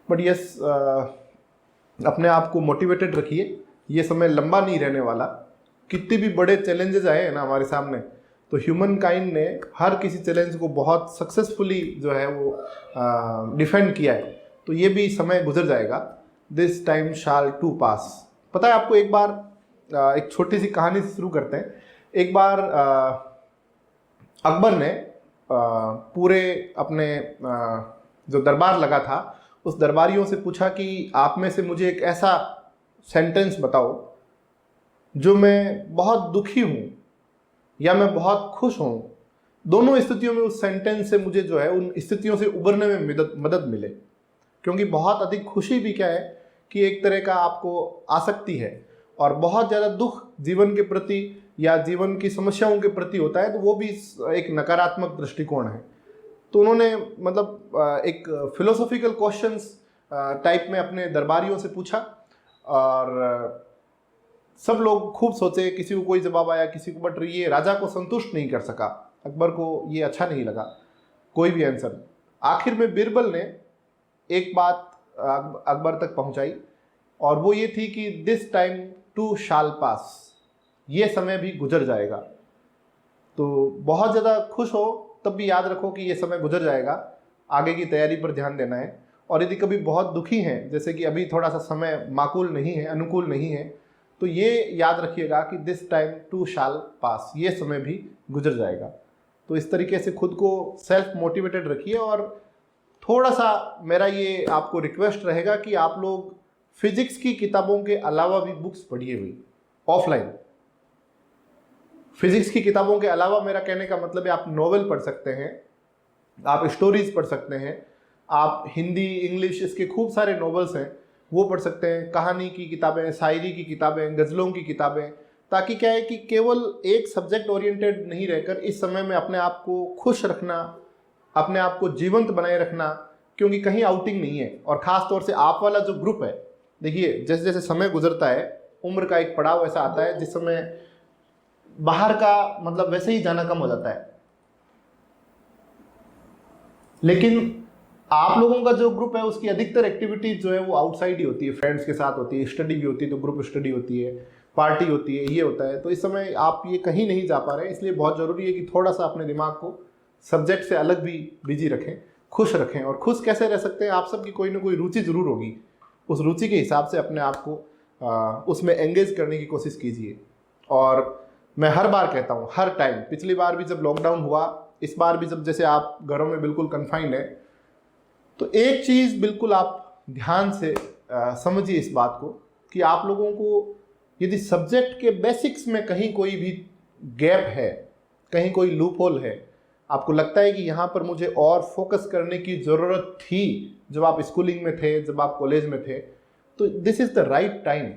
But yes, अपने आप को मोटिवेटेड रखिए, ये समय लंबा नहीं रहने वाला। कितने भी बड़े चैलेंजेस आए हैं ना हमारे सामने, तो ह्यूमन काइंड ने हर किसी चैलेंज को बहुत सक्सेसफुली जो है वो डिफेंड किया है। तो ये भी समय गुजर जाएगा, दिस टाइम शाल टू पास। पता है आपको, एक बार एक छोटी सी कहानी से शुरू करते हैं। एक बार अकबर ने पूरे अपने जो दरबार लगा था उस दरबारियों से पूछा कि आप में से मुझे एक ऐसा सेंटेंस बताओ जो मैं बहुत दुखी हूँ या मैं बहुत खुश हूँ, दोनों स्थितियों में उस सेंटेंस से मुझे जो है उन स्थितियों से उबरने में मदद मिले। क्योंकि बहुत अधिक खुशी भी क्या है कि एक तरह का आपको आसक्ति है, और बहुत ज़्यादा दुख जीवन के प्रति या जीवन की समस्याओं के प्रति होता है, तो वो भी एक नकारात्मक दृष्टिकोण है। तो उन्होंने मतलब एक फिलोसॉफिकल क्वेश्चंस टाइप में अपने दरबारियों से पूछा, और सब लोग खूब सोचे, किसी को कोई जवाब आया, किसी को, बट ये राजा को संतुष्ट नहीं कर सका। अकबर को ये अच्छा नहीं लगा कोई भी आंसर। आखिर में बीरबल ने एक बात अकबर तक पहुंचाई, और वो ये थी कि दिस टाइम टू शाल पास, ये समय भी गुजर जाएगा। तो बहुत ज़्यादा खुश हो तब भी याद रखो कि ये समय गुजर जाएगा, आगे की तैयारी पर ध्यान देना है। और यदि कभी बहुत दुखी हैं, जैसे कि अभी थोड़ा सा समय माकूल नहीं है, अनुकूल नहीं है, तो ये याद रखिएगा कि दिस टाइम टू शाल पास, ये समय भी गुजर जाएगा। तो इस तरीके से खुद को सेल्फ मोटिवेटेड रखिए। और थोड़ा सा मेरा ये आपको रिक्वेस्ट रहेगा कि आप लोग फिजिक्स की किताबों के अलावा भी बुक्स पढ़िए हुई ऑफलाइन। फिजिक्स की किताबों के अलावा मेरा कहने का मतलब है आप नॉवेल पढ़ सकते हैं, आप स्टोरीज पढ़ सकते हैं, आप हिंदी इंग्लिश इसके खूब सारे नॉवेल्स हैं वो पढ़ सकते हैं, कहानी की किताबें, शायरी की किताबें, गज़लों की किताबें। ताकि क्या है कि केवल एक सब्जेक्ट ओरिएंटेड नहीं रहकर इस समय में अपने आप को खुश रखना, अपने आप को जीवंत बनाए रखना, क्योंकि कहीं आउटिंग नहीं है। और ख़ास तौर से आप वाला जो ग्रुप है, देखिए जैसे जैसे समय गुजरता है, उम्र का एक पड़ाव ऐसा आता है जिस समय बाहर का मतलब वैसे ही जाना कम हो जाता है। लेकिन आप लोगों का जो ग्रुप है उसकी अधिकतर एक्टिविटीज जो है वो आउटसाइड ही होती है, फ्रेंड्स के साथ होती है, स्टडी भी होती है तो ग्रुप स्टडी होती है, पार्टी होती है, ये होता है। तो इस समय आप ये कहीं नहीं जा पा रहे हैं, इसलिए बहुत ज़रूरी है कि थोड़ा सा अपने दिमाग को सब्जेक्ट से अलग भी बिजी रखें, खुश रखें। और खुश कैसे रह सकते हैं, आप सबकी कोई ना कोई रुचि ज़रूर होगी, उस रुचि के हिसाब से अपने आप को उसमें एंगेज करने की कोशिश कीजिए। और मैं हर बार कहता हूँ, हर टाइम, पिछली बार भी जब लॉकडाउन हुआ, इस बार भी जब जैसे आप घरों में बिल्कुल कन्फाइंड है, तो एक चीज़ बिल्कुल आप ध्यान से समझिए इस बात को कि आप लोगों को यदि सब्जेक्ट के बेसिक्स में कहीं कोई भी गैप है, कहीं कोई लूप होल है, आपको लगता है कि यहाँ पर मुझे और फोकस करने की ज़रूरत थी जब आप स्कूलिंग में थे, जब आप कॉलेज में थे, तो this is the right time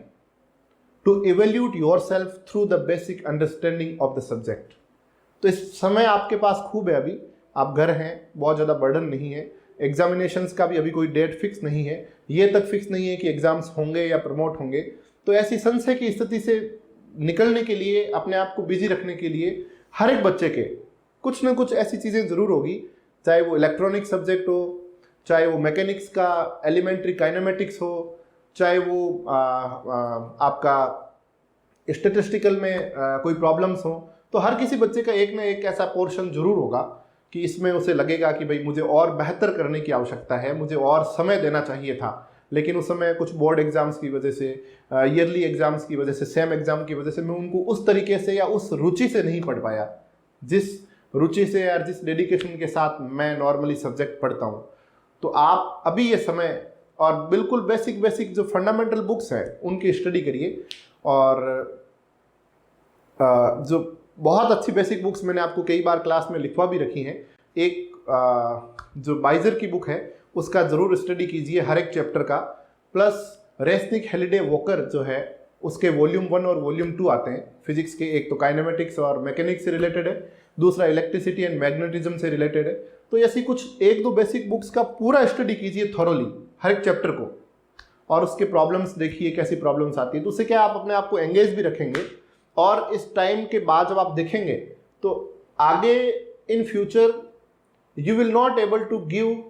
to evaluate yourself through the basic understanding of the subject. तो इस समय आपके पास खूब है, अभी आप घर हैं, बहुत ज़्यादा बर्डन नहीं है, एग्जामिनेशंस का भी अभी कोई डेट फिक्स नहीं है, ये तक फिक्स नहीं है कि एग्जाम्स होंगे या प्रमोट होंगे। तो ऐसी संशय की स्थिति से निकलने के लिए, अपने आप को बिजी रखने के लिए हर एक बच्चे के कुछ ना कुछ ऐसी चीज़ें ज़रूर होगी, चाहे वो इलेक्ट्रॉनिक सब्जेक्ट हो, चाहे वो मैकेनिक्स का एलिमेंट्री काइनेमेटिक्स हो, चाहे वो आपका स्टेटिस्टिकल में कोई प्रॉब्लम्स हो। तो हर किसी बच्चे का एक ना एक ऐसा पोर्शन जरूर होगा कि इसमें उसे लगेगा कि भाई मुझे और बेहतर करने की आवश्यकता है, मुझे और समय देना चाहिए था। लेकिन उस समय कुछ बोर्ड एग्जाम्स की वजह से, ईयरली एग्जाम्स की वजह से, सेम एग्जाम की वजह से मैं उनको उस तरीके से या उस रुचि से नहीं पढ़ पाया जिस रुचि से या जिस डेडिकेशन के साथ मैं नॉर्मली सब्जेक्ट पढ़ता हूँ। तो आप अभी ये समय और बिल्कुल बेसिक जो फंडामेंटल बुक्स हैं उनकी स्टडी करिए। और जो बहुत अच्छी बेसिक बुक्स मैंने आपको कई बार क्लास में लिखवा भी रखी हैं, एक जो बाइजर की बुक है उसका ज़रूर स्टडी कीजिए हर एक चैप्टर का, प्लस रेस्निक हेलिडे वॉकर जो है उसके वॉल्यूम 1 और वॉल्यूम 2 आते हैं फिजिक्स के। एक तो काइनेमेटिक्स और मैकेनिक्स से रिलेटेड है, दूसरा इलेक्ट्रिसिटी एंड मैग्नेटिज्म से रिलेटेड है। तो ऐसी कुछ 1-2 बेसिक बुक्स का पूरा स्टडी कीजिए थॉरोली हर एक चैप्टर को, और उसके प्रॉब्लम्स देखिए कैसी प्रॉब्लम्स आती है। तो उससे क्या आप अपने आप को एंगेज भी रखेंगे, और इस टाइम के बाद जब आप देखेंगे तो आगे in future you will not able to give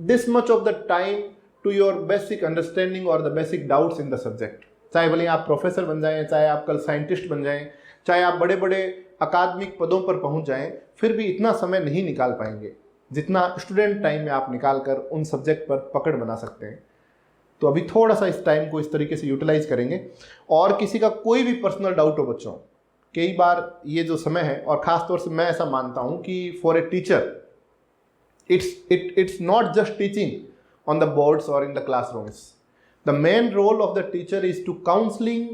this much of the time to your basic understanding और the basic doubts in the subject. चाहे भले आप प्रोफेसर बन जाएं, चाहे आप कल साइंटिस्ट बन जाएं, चाहे आप बड़े बड़े अकादमिक पदों पर पहुंच जाएं, फिर भी इतना समय नहीं निकाल पाएंगे जितना स्टूडेंट टाइम में आप निकाल कर उन सब्जेक्ट पर पकड़ बना सकते हैं। तो अभी थोड़ा सा इस टाइम को इस तरीके से यूटिलाइज करेंगे। और किसी का कोई भी पर्सनल डाउट हो बच्चों, कई बार ये जो समय है, और ख़ास तौर से मैं ऐसा मानता हूँ कि for a teacher it's not just teaching on the boards or in the classrooms. The main role of the teacher is to counseling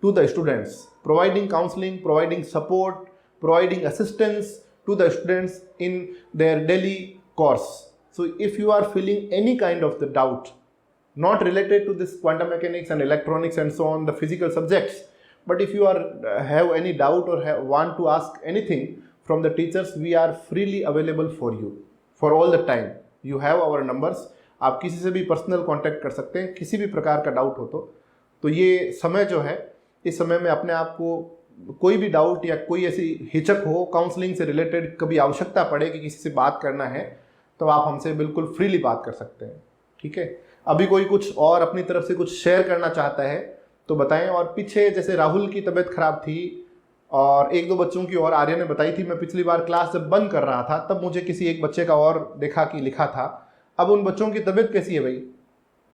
to the students, providing counseling, providing support, providing assistance to the students in their daily course. So if you are feeling any kind of the doubt, not related to this quantum mechanics and electronics and so on, the physical subjects, but if you are have any doubt or want to ask anything from the teachers, we are freely available for you for all the time. You have our numbers. आप किसी से भी personal contact कर सकते हैं, किसी भी प्रकार का डाउट हो तो ये समय जो है, इस समय में अपने आप को कोई भी डाउट या कोई ऐसी हिचक हो काउंसलिंग से रिलेटेड, कभी आवश्यकता पड़े कि किसी से बात करना है, तो आप हमसे बिल्कुल फ्रीली बात कर सकते हैं। ठीक है, अभी कोई कुछ और अपनी तरफ से कुछ शेयर करना चाहता है तो बताएं। और पीछे जैसे राहुल की तबीयत खराब थी और एक दो बच्चों की और आर्य ने बताई थी, मैं पिछली बार क्लास जब बंद कर रहा था तब मुझे किसी एक बच्चे का और देखा कि लिखा था। अब उन बच्चों की तबीयत कैसी है भाई?